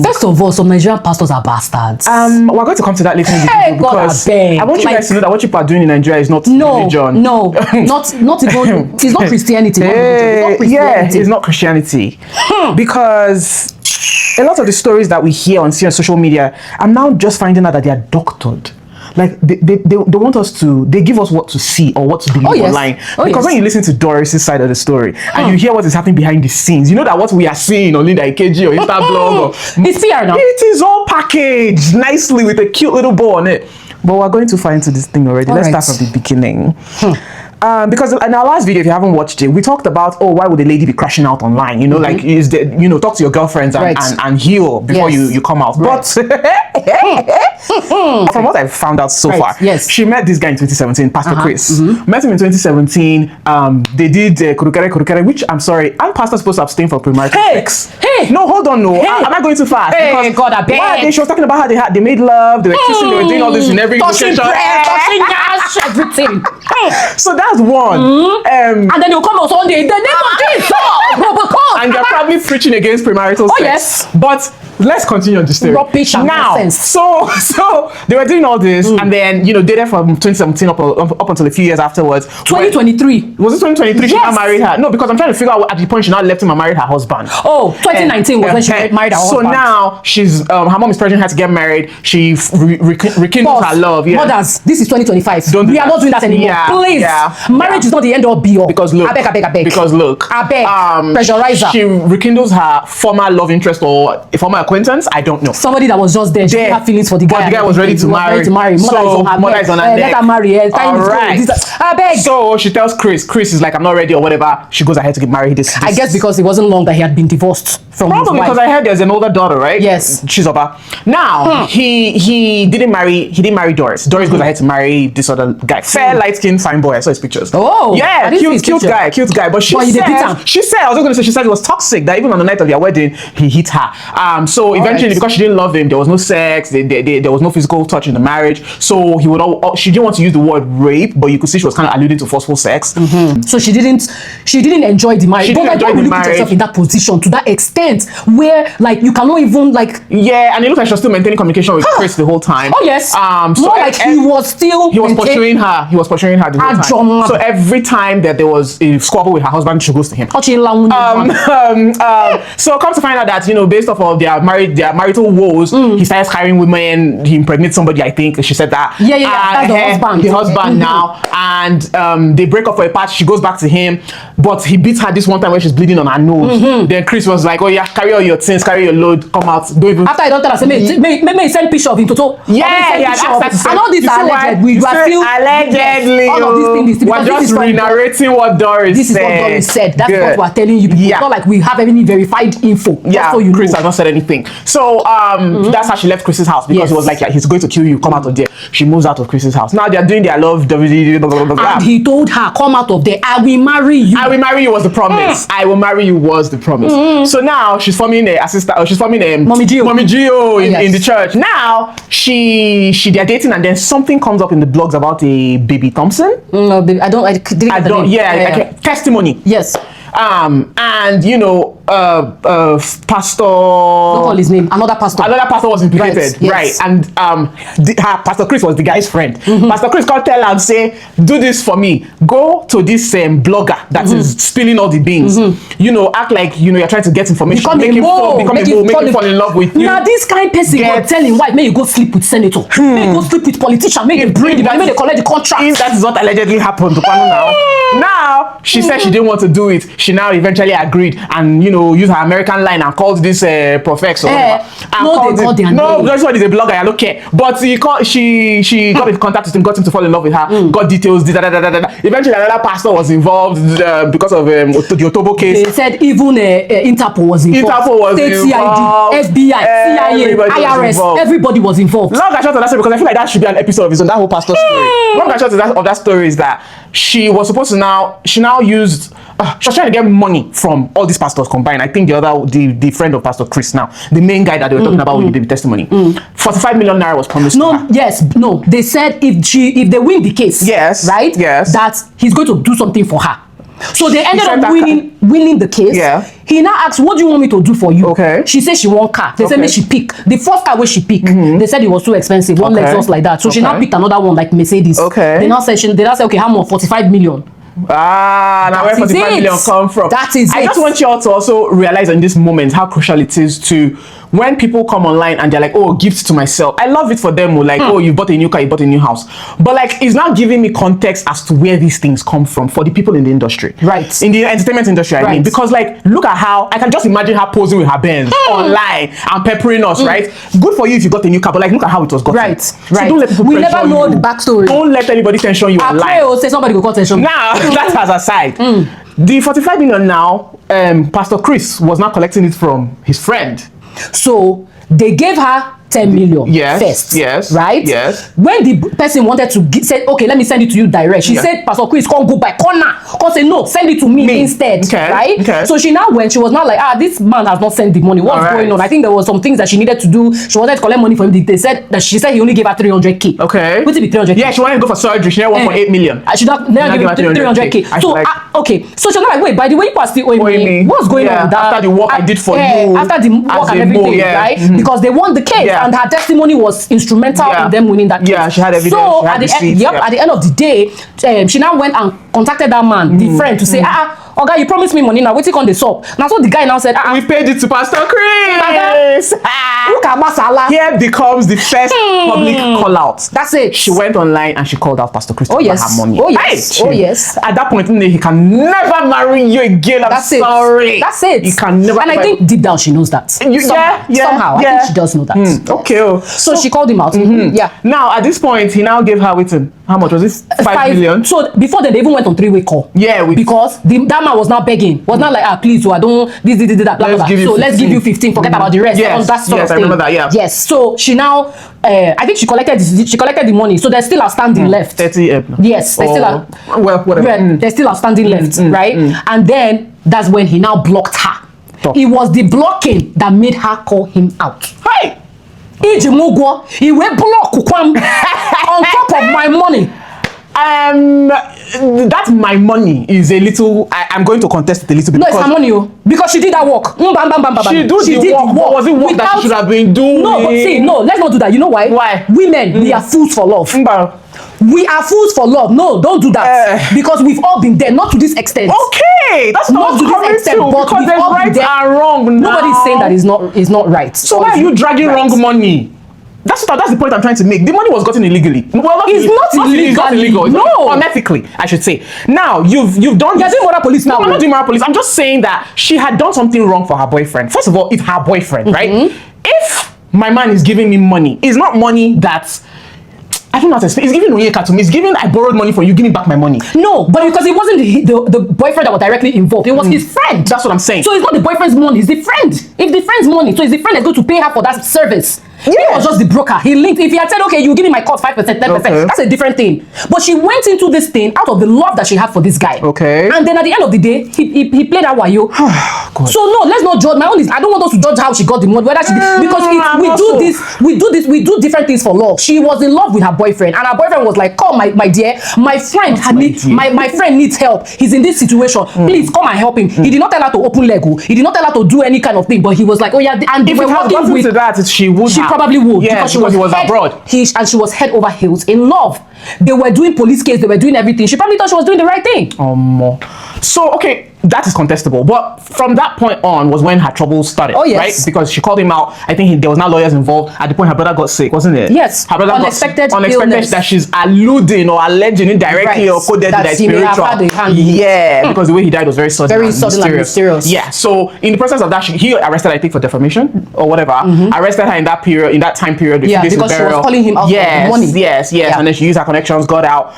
First of all, some Nigerian pastors are bastards. We're going to come to that later in the video because I want you guys to know that what people are doing in Nigeria is not religion. No, not even. It's not Christianity. It's not Christianity. Because a lot of the stories that we hear and see on social media, I'm now just finding out that they are doctored. Like they want us to, they give us what to see or what to believe online. Because when you listen to Doris's side of the story and you hear what is happening behind the scenes, you know that what we are seeing on Linda Ikeji or Instablog, it's PR now. It is all packaged nicely with a cute little bow on it. But we're going to find into this thing already. Let's start from the beginning. Because in our last video, if you haven't watched it, we talked about, why would a lady be crashing out online? You know, like, talk to your girlfriends and heal before you come out. But from what I've found out so far, she met this guy in 2017, Pastor Chris. Met him in 2017. They did kurukere, which I'm sorry, aren't pastors supposed to abstain from premarital sex? No, hold on, no. Am I going too fast? Because God, I beg. She was talking about how they made love, they were kissing, they were doing all this in every location. Touching ass, everything. So that's one. And then you'll come on Sunday, the name of Jesus, and you're probably preaching against premarital sex. Yes. But let's continue on the story. Rubbish and nonsense. So they were doing all this, and then dated from 2017 up until a few years afterwards. 2023. Was it 2023 she now married her? No, because I'm trying to figure out at the point she now left him and married her husband. 2019 was when she married her husband. So now she's her mom is pressuring her to get married. She rekindles her love. Mothers, this is 2025. We are not doing that anymore. Please. Marriage is not the end all be all. Because look. I beg. Because look. I beg. Pressurizer. She rekindles her former love interest or a former acquaintance. I don't know. Somebody that was just there. She had feelings for the guy. But the guy was ready to marry. Mother is on her neck. Let her marry. All right. I beg. So she tells Chris. Chris is like, I'm not ready or whatever. She goes ahead to get married. I guess because it wasn't long that he had been divorced from his wife. Because I heard there's an older daughter, right? Yes. She's over. Now he didn't marry Doris. Doris goes ahead to marry this other guy. Fair, light-skinned, fine boy. I saw his pictures. Oh. Yeah, cute guy. But she said I was going to say, she said it was toxic that even on the night of their wedding, he hit her. So eventually, because she didn't love him, there was no sex, there was no physical touch in the marriage. So she didn't want to use the word rape, but you could see she was kind of alluding to forceful sex. So she didn't enjoy the marriage. But like, why would you put yourself in that position to that extent where like you cannot even like? Yeah, and it looks like she was still maintaining communication with Chris the whole time. Oh yes. So more like he was pursuing her. He was pursuing her the whole time. So every time that there was a squabble with her husband, she goes to him. So come to find out that based off of their marital woes, he starts hiring women. He impregnates somebody. I think she said that. Yeah. That's the husband now, and they break up for a part. She goes back to him, but he beats her this one time when she's bleeding on her nose. Then Chris was like, "Oh yeah, carry all your things, carry your load, come out." Don't even. After I don't tell her, say, may send picture of him toto. Yeah. And all these are alleged. We are still allegedly. All of these things. We're just re-narrating what Doris said. This is what Doris said. That's what we're telling you. It's not like we have any verified info. Yeah, so Chris has not said anything. So that's how she left Chris's house because he was like, he's going to kill you. Come out of there. She moves out of Chris's house. Now they're doing their love. And he told her, come out of there. I will marry you. I will marry you was the promise. I will marry you was the promise. So now she's forming a assistant. She's forming a Mommy Gio in the church. Now they're dating, and then something comes up in the blogs about a baby Thompson. No, baby, I don't. Yeah. Testimony. Yes. And Pastor, don't call his name. Another pastor was implicated, right? And Pastor Chris was the guy's friend. Pastor Chris can't tell her and say, do this for me, go to this blogger that is spilling all the beans, act like you're trying to get information, make him fall in love with you. Now this kind of person will tell him, why may you go sleep with senator, may you go sleep with politician, may you breed, may they collect the contract. If that is what allegedly happened to Pano now she said she didn't want to do it. She now eventually agreed and used her American line and called this Profex or whatever. No, that's what is a blogger. I don't care. But she got in contact with him, got him to fall in love with her, got details. Eventually, another pastor was involved because of the Otobo case. They said even Interpol was involved. State CID, FBI, CIA, IRS, everybody was involved. Long and short of that story, because I feel like that should be an episode of his own. That whole pastor story. Long and short of that story is that she was supposed to she was trying to get money from all these pastors combined. I think the friend of Pastor Chris now, the main guy that they were talking about with the testimony, 45 million naira was promised to her. They said if they win the case, that he's going to do something for her. So they ended up winning the case. Yeah. He now asked, what do you want me to do for you? Okay. She said she want car. They said me she pick. The first car where she picked, they said it was too expensive. One Lexus like that. So she now picked another one like Mercedes. Okay. They now said, okay, how much? 45 million. Now where 45 million come from? That is I just want you all to also realize in this moment how crucial it is to, when people come online and they're like, oh, gifts to myself. I love it for them. Like, oh, you bought a new car, you bought a new house. But like, it's not giving me context as to where these things come from for the people in the industry. Right. In the entertainment industry, I mean. Because like, look at how, I can just imagine her posing with her Benz online and peppering us, right? Good for you if you got a new car, but like, look at how it was gotten. Right. So don't let people we never know the backstory. Don't let anybody tension you online. I say somebody go call tension. Now, that as aside. The 45 million now, Pastor Chris was now collecting it from his friend. So they gave her 10 million first. Yes. Right? Yes. When the person wanted to say, okay, let me send it to you direct. She said, Pastor Chris, can't go by corner. Can't say, no, send it to me instead. Okay. Right? Okay. So she now went, she was not like, this man has not sent the money. What's going on? I think there was some things that she needed to do. She wanted to collect money from him. They said that she said he only gave her 300K. Okay. What's it be 300K? Yeah, she wanted to go for surgery. She never 1.8 million. I should have never given 300K. So, okay. So she's not like, wait, by the way, you are still owing me. What's going on with that? After the work I did for you. After the work and everything, right? Because they won the case and her testimony was instrumental in them winning that case. Yeah, she had evidence. So at the end of the day, she now went and contacted that man, the friend, to say, Oga, you promised me money now. Wait till on the sub. Now so the guy now said, we paid it to Pastor Chris. Look at Masala. Here becomes the first public call out. That's it. She went online and she called out Pastor Chris to her money. Oh yes. Oh yes. At that point, he can never marry you again. I'm sorry. That's it. He can never. And I think deep down she knows that. Somehow. I think she does know that. Okay. So she called him out. Yeah. Now at this point, he now gave her waiting. How much was this? 5 million. So before then, they even went on 3-way call. Yeah, because that man was now begging. Was not like, please, so I don't that, blah, blah. So let's give you 15. Forget about the rest. Yes, that sort of thing. I remember that. Yeah. Yes. So she now, I think she collected the money. So there's still outstanding left. 30. Yes, there's still whatever. There's still outstanding left, right? And then that's when he now blocked her. It was the blocking that made her call him out. Hey. Ijimugwo, he went block on top of my money. That my money is a little. I'm going to contest it a little bit. No, it's her money, because she did that work. She did the work. What was it work that she should have been doing? No, but see, no, let's not do that. You know why? Why? Women, we are fools for love. We are fools for love. No, don't do that. Because we've all been there, not to this extent. Okay, that's not to this extent, but because there's right and wrong. Nobody's saying that is not right. So why are you dragging wrong money? That's the point I'm trying to make. The money was gotten illegally. Well, it's not illegal. No, unethically, I should say. Now you've done. You're doing moral police now. I'm not doing moral police. I'm just saying that she had done something wrong for her boyfriend. First of all, it's her boyfriend, right? If my man is giving me money, it's not money that. I don't know how to explain. It's giving Onyeka to me. It's giving I borrowed money from you. Give me back my money. No, but because it wasn't the boyfriend that was directly involved. It was his friend. That's what I'm saying. So it's not the boyfriend's money. It's the friend. If the friend's money, so it's the friend that's going to pay her for that service. He was just the broker. He linked. If he had said, okay, you give me my cut 5%, 10%, that's a different thing. But she went into this thing out of the love that she had for this guy. Okay. And then at the end of the day, he played that wayo. So no, let's not judge. My own is I don't want us to judge how she got the money, whether she did, because we do different things for love. She was in love with her boyfriend, and her boyfriend was like, come, my dear, my friend my friend needs help. He's in this situation. Please come and help him. He did not tell her to open Lego. He did not tell her to do any kind of thing, but he was like, oh yeah, and if we were working with that, she would have. Probably would, because he was abroad. And she was head over heels in love. They were doing police case, they were doing everything. She probably thought she was doing the right thing. So okay, that is contestable. But from that point on was when her troubles started. Oh yes. Right? Because she called him out. I think there was now lawyers involved. At the point her brother got sick, wasn't it? Yes. Her brother unexpected illness. That she's alluding or alleging indirectly or coded that spiritual. Yeah, because the way he died was very sudden and mysterious. Yeah. So in the process of that, he arrested, I think, for defamation or whatever. Arrested her in that period, in that time period. Yeah, because she was calling him out for money. Yes. Yeah. And then she used her connections, got out.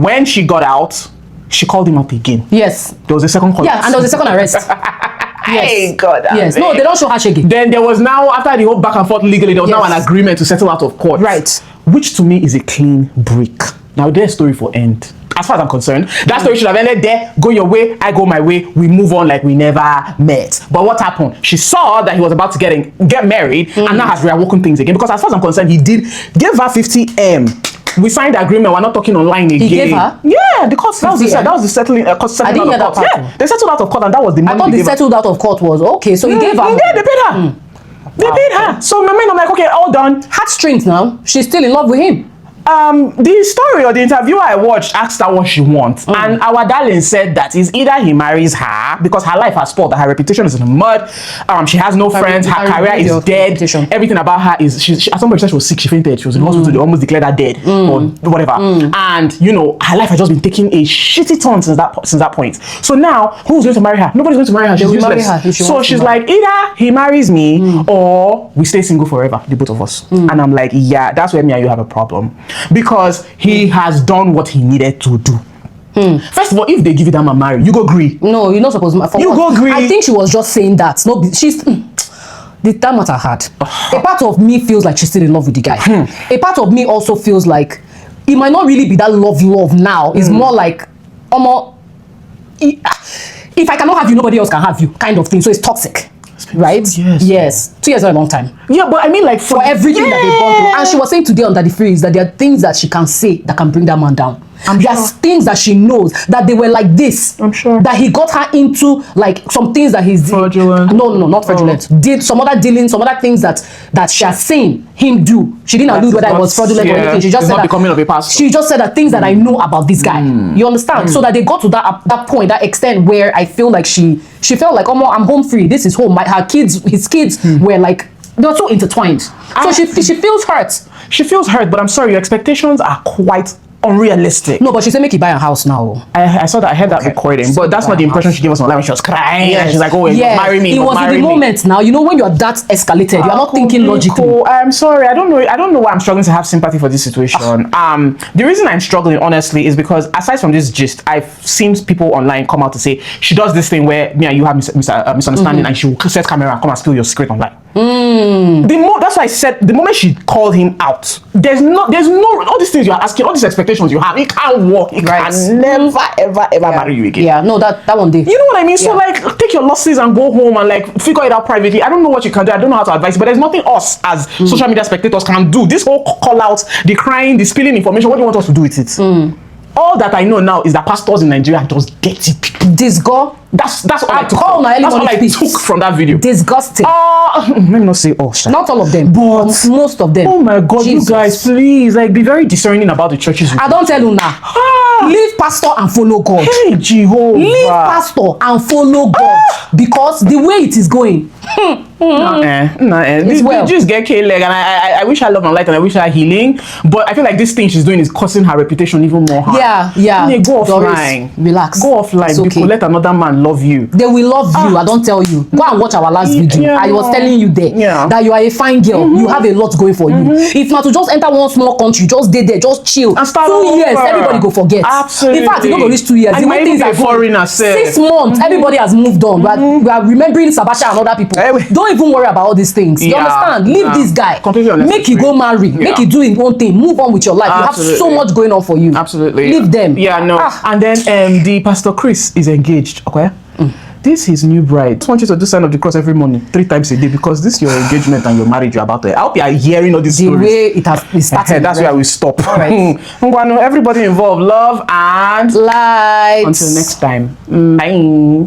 When she got out, she called him up again. Yes. There was a second call. Yeah, and there was a second arrest. Yes. Hey God. Yes. No, they don't show her shaking. Then there was now, after the whole back and forth legally, there was now an agreement to settle out of court. Right. Which to me is a clean break. Now their story for end. As far as I'm concerned, that story should have ended there. Go your way, I go my way. We move on like we never met. But what happened? She saw that he was about to get married, and now has reawoken things again. Because as far as I'm concerned, he gave her 50M. we signed the agreement. We're not talking online again. He gave her? Yeah, the court. That was the settling. I didn't hear that part. Yeah, they settled out of court, and that was the money. I thought they settled out of court was okay. So he gave her. Yeah, they paid her. They paid her. So in my mind, I'm like, okay, all done. Heartstrings now. She's still in love with him. The story or the interview I watched asked her what she wants, and our darling said that is either he marries her because her life has spoiled, her reputation is in the mud, she has no friends, her career is dead, everything about her is she at some point she said she was sick, she fainted, she was in the hospital, they almost declared her dead or whatever, and you know her life has just been taking a shitty turn since that point. So now who's going to marry her? Nobody's going to marry her. She's useless. So she's like, either he marries me or we stay single forever, the both of us. And I'm like, yeah, that's where me and you have a problem. Because he has done what he needed to do. First of all, if they give you that man marry, you go agree. No, you're not supposed to. You go agree. I think she was just saying that. No, she's the time matter hard. A part of me feels like she's still in love with the guy. A part of me also feels like it might not really be that love now. It's more like if I cannot have you, nobody else can have you, kind of thing. So it's toxic. Right? Yes. 2 years is not a long time. Yeah, but I mean, like for everything that they've gone through. And she was saying today on Daddy Freeze that there are things that she can say that can bring that man down. There's things that she knows that they were like this. I'm sure. That he got her into, like some things that he's fraudulent. No, not fraudulent. Did some other dealing, some other things that she has seen him do. She didn't allude whether it was fraudulent or anything. She just said becoming of a pastor. She just said that things that I know about this guy. You understand? So that they got to that point, that extent where I feel like she felt like, oh, I'm home free. This is home. His kids were like, they were so intertwined. So she feels hurt. She feels hurt, but I'm sorry, your expectations are quite unrealistic. No, but she said make you buy a house now. I saw that. I heard that recording, but that's not the impression she gave us online when she was crying. Yeah, she's like, oh, marry me. It was in the moment now. You know, when you're that escalated, you're not thinking logically. I'm sorry. I don't know why I'm struggling to have sympathy for this situation. The reason I'm struggling, honestly, is because aside from this gist, I've seen people online come out to say she does this thing where me and you have misunderstanding, and she will set camera and come and spill your secret online. That's why I said the moment she called him out, there's no all these things you're asking, all these expectations you have, it can't work. It can never ever marry you again. Yeah, no, that one day. You know what I mean? So like, take your losses and go home and like figure it out privately. I don't know what you can do. I don't know how to advise you, but there's nothing us as social media spectators can do. This whole call out, the crying, the spilling information. What do you want us to do with it? All that I know now is that pastors in Nigeria just get it. Disgust. That's all I took. That's all I took from that video. Disgusting. Let me not say all. Not all of them, but most of them. Oh my God, Jesus. You guys, please, like, be very discerning about the churches. I don't tell you now. Leave pastor and follow God. Hey, Jehovah. Leave pastor and follow God because the way it is going. Just get K-leg, and I wish her love and light, and I wish her healing. But I feel like this thing she's doing is causing her reputation even more harm. Yeah. Go offline. Relax. Go offline. It's okay. Let another man love you. They will love you. I don't tell you. Go and watch our last video. I was telling you there that you are a fine girl. You have a lot going for you. If not to just enter one small country, just stay there, just chill. And start 2 years, everybody go forget. Absolutely. In fact, you don't reach 2 years. And things are foreigner. 6 months, everybody has moved on. We are remembering Sabasha and other people. Don't even worry about all these things. You understand? Leave this guy. Make you go marry. Make you do his own thing. Move on with your life. You have so much going on for you. Absolutely. Leave them. Yeah, no. And then the Pastor Chris is engaged. Okay. This is his new bride. I want you to do sign of the cross every morning, 3 times a day, because this is your engagement and your marriage you're about to. I hope you are hearing all these stories. The way it has started. That's where we stop. All right. Everybody involved, love and light. Until next time. Bye.